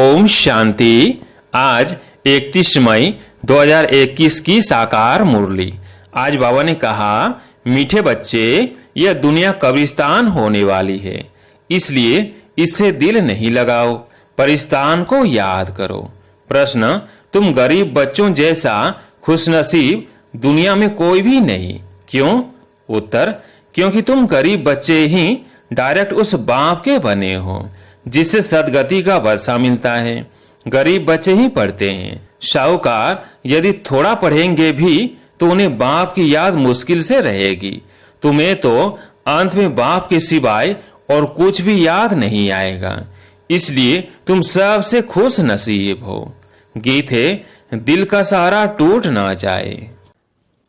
ओम शांति। आज 31 मई 2021 की साकार मुरली। आज बाबा ने कहा, मीठे बच्चे, यह दुनिया कब्रिस्तान होने वाली है, इसलिए इससे दिल नहीं लगाओ, परिस्तान को याद करो। प्रश्न, तुम गरीब बच्चों जैसा खुशनसीब दुनिया में कोई भी नहीं, क्यों? उत्तर, क्योंकि तुम गरीब बच्चे ही डायरेक्ट उस बाप के बने हो जिससे सदगति का वर्षा मिलता है। गरीब बच्चे ही पढ़ते हैं। शाहूकार यदि थोड़ा पढ़ेंगे भी तो उन्हें बाप की याद मुश्किल से रहेगी। तुम्हें तो अंत में बाप के सिवाय और कुछ भी याद नहीं आएगा, इसलिए तुम सबसे खुश नसीब हो। गीत है, दिल का सहारा टूट ना जाए।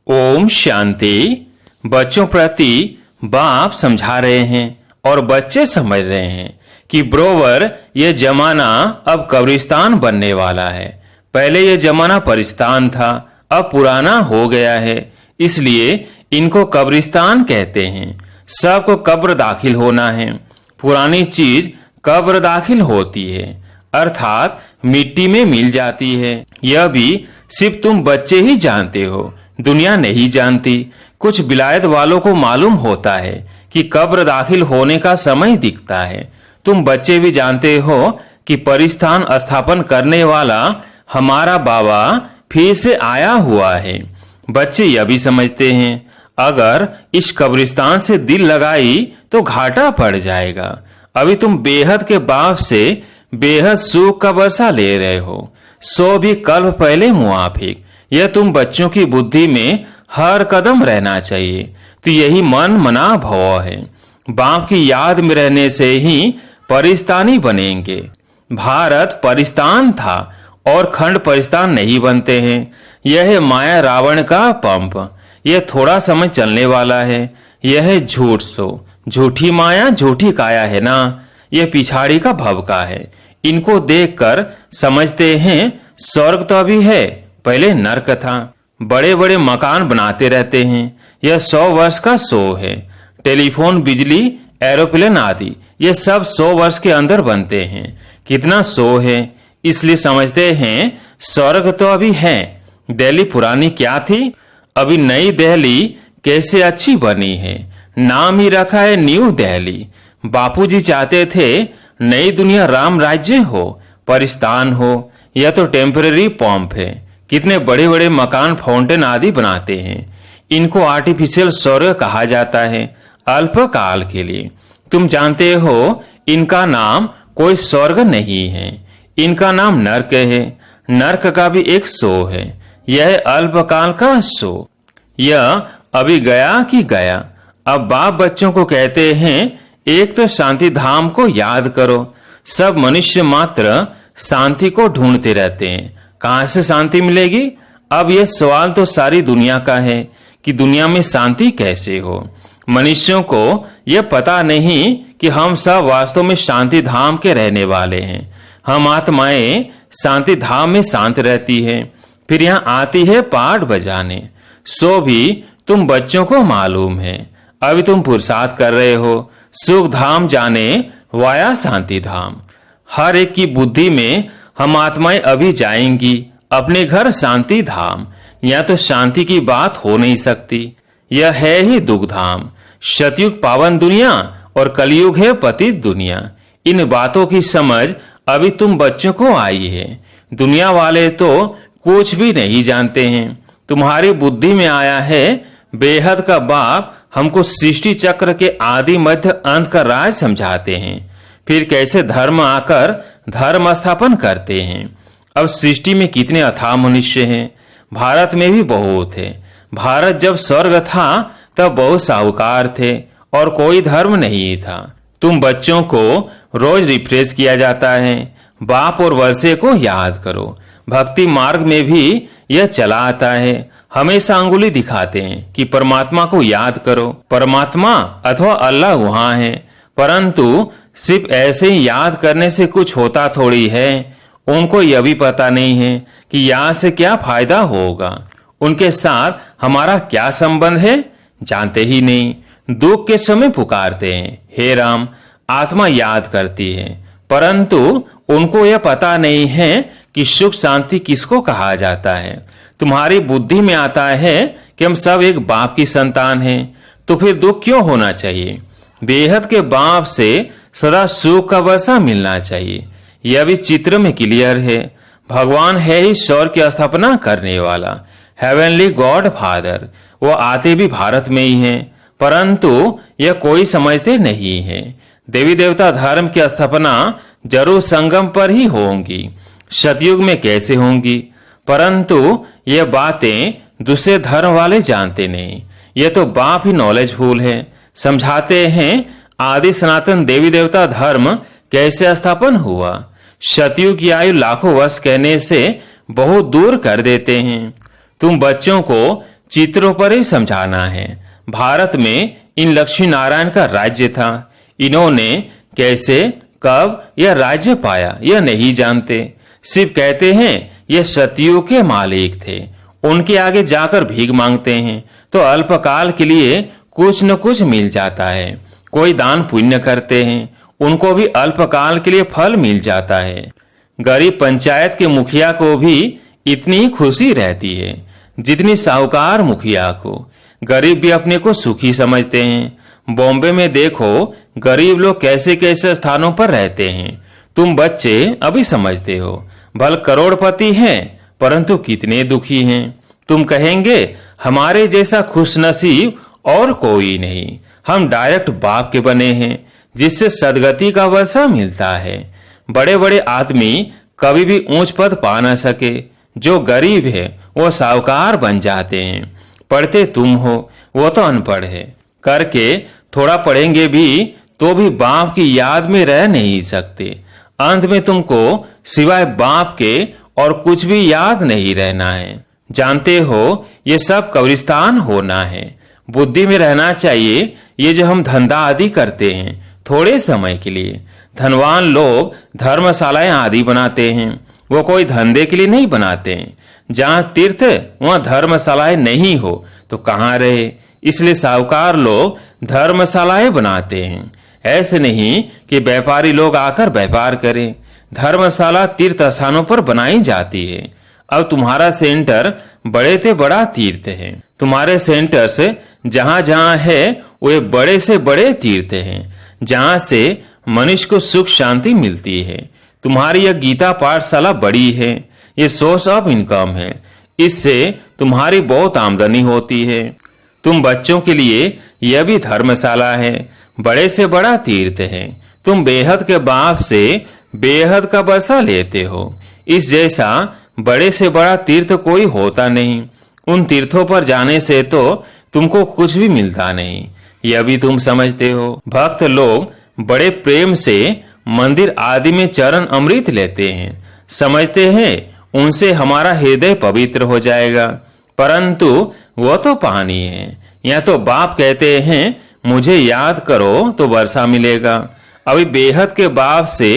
ओम शांति। बच्चों प्रति बाप समझा रहे हैं और बच्चे समझ रहे हैं कि ब्रोवर, यह जमाना अब कब्रिस्तान बनने वाला है। पहले यह जमाना परिस्तान था, अब पुराना हो गया है, इसलिए इनको कब्रिस्तान कहते हैं। सबको कब्र दाखिल होना है। पुरानी चीज कब्र दाखिल होती है, अर्थात मिट्टी में मिल जाती है। यह भी सिर्फ तुम बच्चे ही जानते हो, दुनिया नहीं जानती। कुछ विलायत वालों को मालूम होता है कि कब्र दाखिल होने का समय दिखता है। तुम बच्चे भी जानते हो कि परिस्थान स्थापन करने वाला हमारा बाबा फिर से आया हुआ है। बच्चे यह भी समझते हैं, अगर इस कब्रिस्तान से दिल लगाई तो घाटा पड़ जाएगा। अभी तुम बेहद के बाप से बेहद सुख का वर्षा ले रहे हो, सो भी कल्प पहले मुआफिक। यह तुम बच्चों की बुद्धि में हर कदम रहना चाहिए। तो यही मन मना भाव है। बाप की याद में रहने से ही परिस्तानी बनेंगे। भारत परिस्तान था और खंड परिस्तान नहीं बनते हैं। यह है माया रावण का पंप। यह थोड़ा समय चलने वाला है। यह है झूठ सो, झूठी माया झूठी काया है ना। यह पिछाड़ी का भवका है। इनको देखकर समझते हैं स्वर्ग तो अभी है, पहले नरक था। बड़े बड़े मकान बनाते रहते हैं। यह 100 वर्ष का शो है। टेलीफोन, बिजली, एरोप्लेन आदि ये सब 100 वर्ष के अंदर बनते हैं। कितना शो है, इसलिए समझते हैं स्वर्ग तो अभी है। दिल्ली पुरानी क्या थी, अभी नई दिल्ली कैसे अच्छी बनी है। नाम ही रखा है न्यू दिल्ली। बापूजी चाहते थे नई दुनिया राम राज्य हो, परिस्तान हो। यह तो टेम्परेरी पंप है। कितने बड़े बड़े मकान, फाउंटेन आदि बनाते हैं। इनको आर्टिफिशियल स्वर्ग कहा जाता है, अल्पकाल के लिए। तुम जानते हो इनका नाम कोई स्वर्ग नहीं है, इनका नाम नरक है। नरक का भी एक शो है। यह अल्पकाल का शो। यह अभी गया कि गया। अब बाप बच्चों को कहते हैं, एक तो शांति धाम को याद करो। सब मनुष्य मात्र शांति को ढूंढते रहते हैं। कहां से शांति मिलेगी? अब यह सवाल तो सारी दुनिया का है कि दुनिया में शांति कैसे हो। मनुष्यों को यह पता नहीं कि हम सब वास्तव में शांति धाम के रहने वाले हैं। हम आत्माएं शांति धाम में शांत रहती है, फिर यहाँ आती है पाठ बजाने। सो भी तुम बच्चों को मालूम है। अभी तुम पुरुषार्थ कर रहे हो सुख धाम जाने वाया शांति धाम। हर एक की बुद्धि में हम आत्माएं अभी जाएंगी अपने घर शांति धाम। यहाँ तो शांति की बात हो नहीं सकती। यह है ही दुख धाम। सतयुग पावन दुनिया और कलयुग है पतित दुनिया। इन बातों की समझ अभी तुम बच्चों को आई है। दुनिया वाले तो कुछ भी नहीं जानते हैं। तुम्हारी बुद्धि में आया है बेहद का बाप हमको सृष्टि चक्र के आदि मध्य अंत का राज समझाते हैं, फिर कैसे धर्म आकर धर्म स्थापन करते हैं। अब सृष्टि में कितने अथाह मनुष्य हैं। भारत में भी बहुत है। भारत जब स्वर्ग था तब बहुत साहूकार थे और कोई धर्म नहीं था। तुम बच्चों को रोज रिफ्रेश किया जाता है। बाप और वर्षे को याद करो। भक्ति मार्ग में भी यह चला आता है। हमेशा अंगुली दिखाते हैं कि परमात्मा को याद करो। परमात्मा अथवा अल्लाह वहां है, परंतु सिर्फ ऐसे ही याद करने से कुछ होता थोड़ी है। उनको यह भी पता नहीं है कि यहाँ से क्या फायदा होगा। उनके साथ हमारा क्या संबंध है, जानते ही नहीं। दुख के समय पुकारते हैं, हे राम। आत्मा याद करती है, परंतु उनको यह पता नहीं है कि सुख शांति किसको कहा जाता है। तुम्हारी बुद्धि में आता है कि हम सब एक बाप की संतान हैं, तो फिर दुख क्यों होना चाहिए? बेहद के बाप से सदा सुख का वर्षा मिलना चाहिए। यह भी चित्र में क्लियर है। भगवान है ही स्वर्ग की स्थापना करने वाला, हेवनली गॉड फादर। वो आते भी भारत में ही हैं, परंतु यह कोई समझते नहीं है। देवी देवता धर्म की स्थापना जरूर संगम पर ही होंगी, सतयुग में कैसे होंगी? परंतु ये बातें दूसरे धर्म वाले जानते नहीं। ये तो बाप ही नॉलेजफुल है। समझाते हैं आदि सनातन देवी देवता धर्म कैसे स्थापन हुआ। सतयुग की आयु लाखों वर्ष कहने से बहुत दूर कर देते हैं। तुम बच्चों को चित्रों पर ही समझाना है। भारत में इन लक्ष्मी नारायण का राज्य था। इन्होंने कैसे कब यह राज्य पाया यह नहीं जानते। सिर्फ कहते हैं ये सतयुग के मालिक थे। उनके आगे जाकर भीख मांगते हैं तो अल्पकाल के लिए कुछ न कुछ मिल जाता है। कोई दान पुण्य करते हैं, उनको भी अल्पकाल के लिए फल मिल जाता है। गरीब पंचायत के मुखिया को भी इतनी ही खुशी रहती है जितनी साहूकार मुखिया को। गरीब भी अपने को सुखी समझते हैं। बॉम्बे में देखो गरीब लोग कैसे कैसे स्थानों पर रहते हैं। तुम बच्चे अभी समझते हो। भल करोड़पति हैं परंतु कितने दुखी हैं। तुम कहेंगे हमारे जैसा खुशनसीब और कोई नहीं। हम डायरेक्ट बाप के बने हैं जिससे सदगति का वर्षा मिलता है। बड़े बड़े आदमी कभी भी ऊंच पद पा न सके। जो गरीब है वो साहूकार बन जाते हैं। पढ़ते तुम हो, वो तो अनपढ़ है। करके थोड़ा पढ़ेंगे भी तो भी बाप की याद में रह नहीं सकते। अंत में तुमको सिवाय बाप के और कुछ भी याद नहीं रहना है। जानते हो ये सब कब्रिस्तान होना है। बुद्धि में रहना चाहिए ये जो हम धंधा आदि करते हैं थोड़े समय के लिए। धनवान लोग धर्मशालाएं आदि बनाते हैं, वो कोई धंधे के लिए नहीं बनाते हैं। जहाँ तीर्थ वहाँ धर्मशालाएं नहीं हो तो कहाँ रहे। इसलिए साहूकार लोग धर्मशालाएं बनाते हैं। ऐसे नहीं कि व्यापारी लोग आकर व्यापार करें। धर्मशाला तीर्थ स्थानों पर बनाई जाती है। अब तुम्हारा सेंटर बड़े से बड़ा तीर्थ है। तुम्हारे सेंटर से जहां जहां है वे बड़े से बड़े तीर्थ हैं, जहां से मनुष्य को सुख शांति मिलती है। तुम्हारी यह गीता पाठशाला बड़ी है। ये सोर्स ऑफ इनकम है। इससे तुम्हारी बहुत आमदनी होती है। तुम बच्चों के लिए यह भी धर्मशाला है, बड़े से बड़ा तीर्थ है। तुम बेहद के बाप से बेहद का वर्षा लेते हो। इस जैसा बड़े से बड़ा तीर्थ कोई होता नहीं। उन तीर्थों पर जाने से तो तुमको कुछ भी मिलता नहीं, यह भी तुम समझते हो। भक्त लोग बड़े प्रेम से मंदिर आदि में चरण अमृत लेते हैं। समझते हैं उनसे हमारा हृदय पवित्र हो जाएगा, परंतु वो तो पानी है। या तो बाप कहते हैं मुझे याद करो तो वर्षा मिलेगा। अभी बेहद के बाप से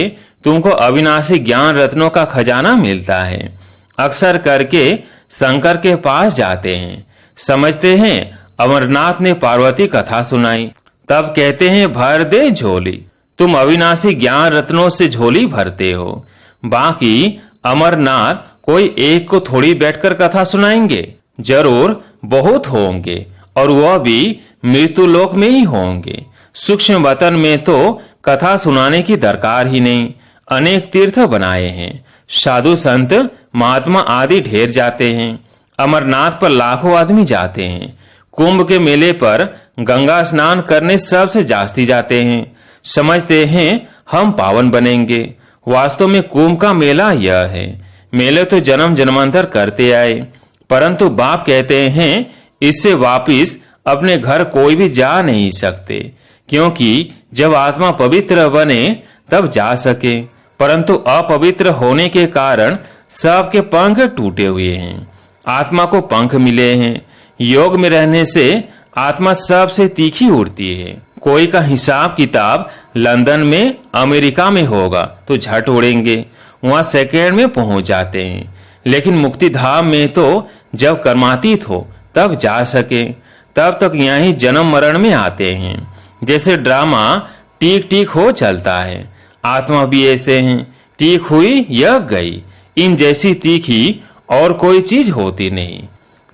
तुमको अविनाशी ज्ञान रत्नों का खजाना मिलता है। अक्सर करके शंकर के पास जाते हैं। समझते हैं अमरनाथ ने पार्वती कथा सुनाई, तब कहते हैं भर दे झोली। तुम अविनाशी ज्ञान रत्नों से झोली भरते हो। बाकी अमरनाथ कोई एक को थोड़ी बैठकर कथा सुनाएंगे, जरूर बहुत होंगे और वह भी मृत्यु लोक में ही होंगे। सूक्ष्म वतन में तो कथा सुनाने की दरकार ही नहीं। अनेक तीर्थ बनाए हैं, साधु संत महात्मा आदि ढेर जाते हैं। अमरनाथ पर लाखों आदमी जाते हैं। कुंभ के मेले पर गंगा स्नान करने सबसे जास्ती जाते हैं। समझते हैं हम पावन बनेंगे। वास्तव में कुंभ का मेला यह है। मेले तो जन्म जन्मांतर करते आए, परंतु बाप कहते हैं इससे वापिस अपने घर कोई भी जा नहीं सकते, क्योंकि जब आत्मा पवित्र बने तब जा सके। परंतु अपवित्र होने के कारण सबके पंख टूटे हुए हैं। आत्मा को पंख मिले हैं। योग में रहने से आत्मा सबसे तीखी उड़ती है। कोई का हिसाब किताब लंदन में अमेरिका में होगा तो झट उड़ेंगे, वहां सेकेंड में पहुंच जाते हैं। लेकिन मुक्ति धाम में तो जब कर्मातीत हो तब जा सके, तब तक यहाँ ही जन्म मरण में आते हैं। जैसे ड्रामा टीक टीक हो चलता है। आत्मा भी ऐसे हैं, तीख हुई यह गई, इन जैसी तीखी और कोई चीज होती नहीं।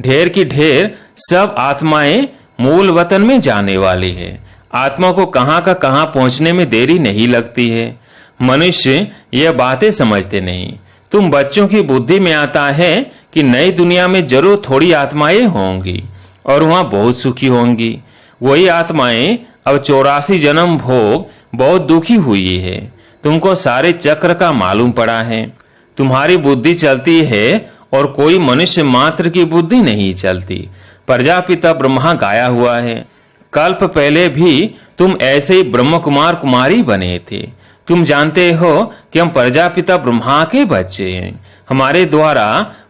ढेर की ढेर सब आत्माएं मूल वतन में जाने वाली है। आत्मा को कहां का कहां पहुंचने में देरी नहीं लगती है। मनुष्य यह बातें समझते नहीं। तुम बच्चों की बुद्धि में आता है कि नई दुनिया में जरूर थोड़ी आत्माएं होंगी और वहां बहुत सुखी होंगी। वही आत्माएं अब 84 जन्म भोग बहुत दुखी हुई है। तुमको सारे चक्र का मालूम पड़ा है। तुम्हारी बुद्धि चलती है और कोई मनुष्य मात्र की बुद्धि नहीं चलती। प्रजापिता ब्रह्मा गाया हुआ है। कल्प पहले भी तुम ऐसे ही ब्रह्म कुमार कुमारी बने थे। तुम जानते हो कि हम प्रजापिता ब्रह्मा के बच्चे हैं। हमारे द्वारा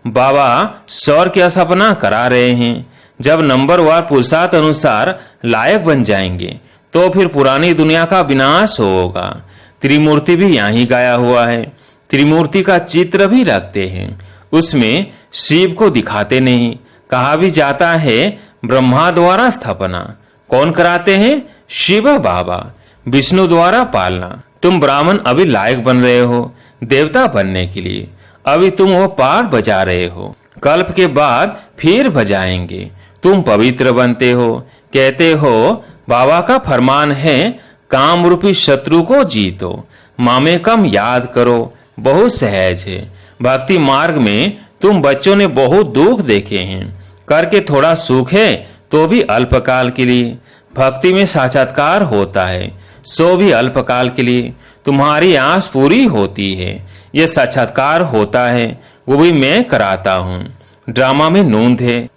बाबा सौर की स्थापना करा रहे हैं। जब नंबरवार पुरुषार्थ अनुसार लायक बन जाएंगे तो फिर पुरानी दुनिया का विनाश होगा। त्रिमूर्ति भी यहाँ ही गाया हुआ है। त्रिमूर्ति का चित्र भी रखते हैं, उसमें शिव को दिखाते नहीं। कहा भी जाता है ब्रह्मा द्वारा स्थापना। कौन कराते हैं? शिव बाबा। विष्णु द्वारा पालना। तुम ब्राह्मण अभी लायक बन रहे हो देवता बनने के लिए। अभी तुम वो पार बजा रहे हो, कल्प के बाद फिर बजाएंगे। तुम पवित्र बनते हो। कहते हो बाबा का फरमान है काम रूपी शत्रु को जीतो, मामे कम याद करो। बहुत सहज है। भक्ति मार्ग में तुम बच्चों ने बहुत दुख देखे हैं। करके थोड़ा सुख है तो भी अल्पकाल के लिए। भक्ति में साक्षात्कार होता है, सो भी अल्पकाल के लिए। तुम्हारी आस पूरी होती है, यह साक्षात्कार होता है, वो भी मैं कराता हूँ। ड्रामा में नूंद है।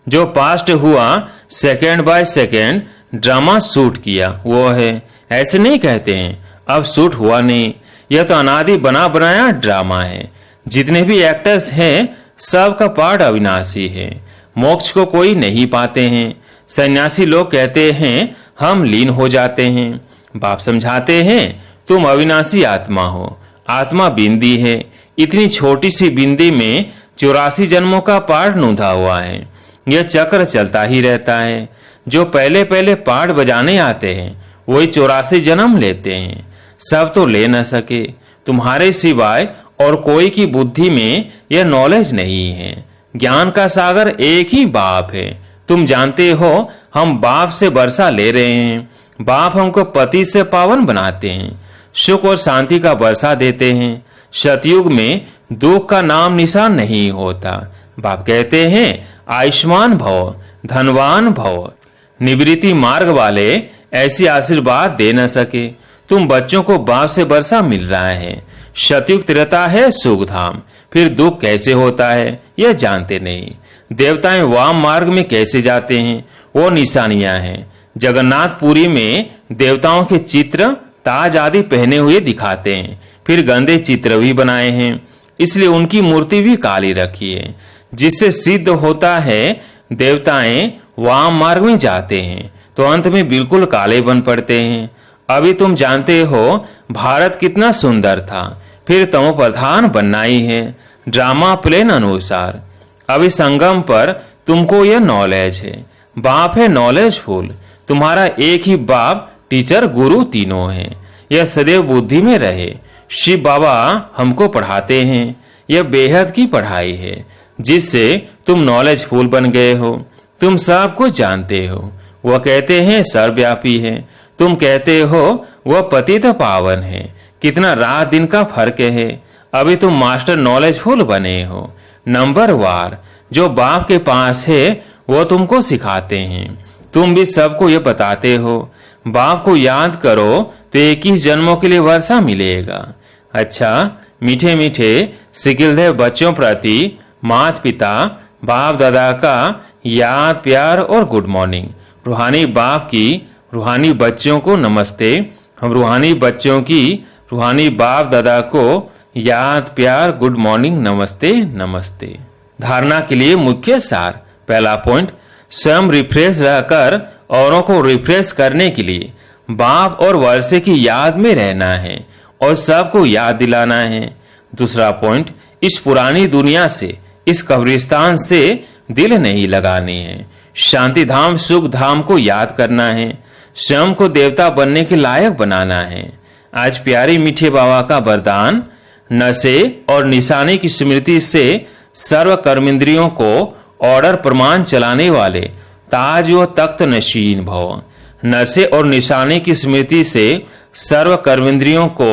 जो पास्ट हुआ second by second drama shoot किया वो है। ऐसे नहीं कहते हैं अब शूट हुआ नहीं। यह तो अनादि बना बनाया ड्रामा है। जितने भी एक्टर्स हैं सबका पार्ट अविनाशी है। मोक्ष को कोई नहीं पाते हैं। सन्यासी लोग कहते हैं हम लीन हो जाते हैं। बाप समझाते हैं तुम अविनाशी आत्मा हो। आत्मा बिंदी है। इतनी छोटी सी बिंदी में 84 जन्मों का पार्ट नूंधा हुआ है। यह चक्र चलता ही रहता है। जो पहले पहले पार्ट बजाने आते हैं वही 84 जन्म लेते हैं। सब तो ले न सके। तुम्हारे सिवाय और कोई की बुद्धि में यह नॉलेज नहीं है। ज्ञान का सागर एक ही बाप है। तुम जानते हो हम बाप से वर्षा ले रहे हैं। बाप हमको पति से पावन बनाते हैं, सुख और शांति का वर्षा देते हैं। सतयुग में दुख का नाम निशान नहीं होता। बाप कहते हैं आयुष्मान भव, धनवान भव। निवृत्ति मार्ग वाले ऐसी आशीर्वाद दे न सके। तुम बच्चों को बाप से वर्षा मिल रहा है। सतयुग त्रेता है सुख धाम। फिर दुख कैसे होता है यह जानते नहीं। देवताएं वाम मार्ग में कैसे जाते हैं वो निशानियां हैं। जगन्नाथपुरी में देवताओं के चित्र ताज आदि पहने हुए दिखाते हैं। फिर गंदे चित्र भी बनाए हैं, इसलिए उनकी मूर्ति भी काली रखी है, जिससे सिद्ध होता है देवताएं वाम मार्ग में जाते हैं तो अंत में बिल्कुल काले बन पड़ते हैं। अभी तुम जानते हो भारत कितना सुंदर था, फिर तमो प्रधान बनना ही है ड्रामा प्लेन अनुसार। अभी संगम पर तुमको यह नॉलेज है। बाप है नॉलेजफुल। तुम्हारा एक ही बाप टीचर गुरु तीनों है। यह सदैव बुद्धि में रहे। शिव बाबा हमको पढ़ाते हैं। यह बेहद की पढ़ाई है जिससे तुम नॉलेजफुल बन गए हो। तुम सब कुछ जानते हो। वह कहते हैं सर्वव्यापी है। तुम कहते हो वह पतित पावन है। कितना रात दिन का फर्क है। अभी तुम मास्टर नॉलेजफुल बने हो। नंबर वार जो बाप के पास है वो तुमको सिखाते हैं। तुम भी सबको ये बताते हो। बाप को याद करो तो 21 जन्मों के लिए वर्षा मिलेगा। अच्छा, मीठे मीठे सिकिलदेव बच्चों प्रति माता पिता बाप दादा का याद प्यार और गुड मॉर्निंग। रूहानी बाप की रूहानी बच्चों को नमस्ते। हम रूहानी बच्चों की रूहानी बाप दादा को याद प्यार गुड मॉर्निंग नमस्ते नमस्ते। धारणा के लिए मुख्य सार। पहला पॉइंट, स्वयं रिफ्रेश रहकर औरों को रिफ्रेश करने के लिए बाप और वर्षे की याद में रहना है और सबको याद दिलाना है। दूसरा पॉइंट, इस पुरानी दुनिया से, इस कब्रिस्तान से दिल नहीं लगानी है। शांति धाम सुख धाम को याद करना है। स्वयं को देवता बनने के लायक बनाना है। आज प्यारे मीठे बाबा का वरदान, नशे और निशाने की स्मृति से सर्व कर्मेंद्रियों को ऑर्डर प्रमाण चलाने वाले ताज व तख्त नशीन भव। नशे और निशाने की स्मृति से सर्व कर्मेंद्रियों को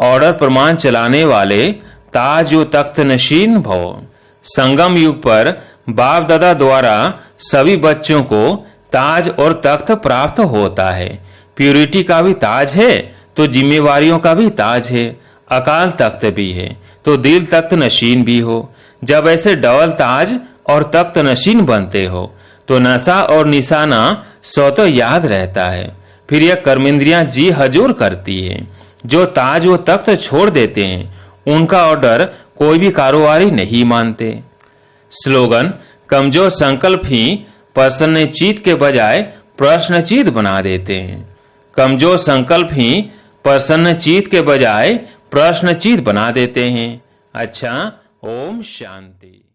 ऑर्डर प्रमाण चलाने वाले ताज व तख्त नशीन भव। संगम युग पर बाप दादा द्वारा सभी बच्चों को ताज और तख्त प्राप्त होता है। प्यूरिटी का भी ताज है तो जिम्मेवारियों का भी ताज है, अकाल तख्त भी है तो दिल तख्त नशीन भी हो। जब ऐसे डबल ताज और तख्त नशीन बनते हो तो नशा और निशाना स्वतः याद रहता है। फिर यह कर्मेंद्रियां जी हजूर करती है। जो ताज व तख्त छोड़ देते हैं उनका ऑर्डर कोई भी कारोबारी नहीं मानते। स्लोगन, कमजोर संकल्प ही प्रसन्नचित्त के बजाय प्रश्नचित्त बना देते हैं। कमजोर संकल्प ही प्रसन्नचित्त के बजाय प्रश्नचित्त बना देते हैं। अच्छा, ओम शांति।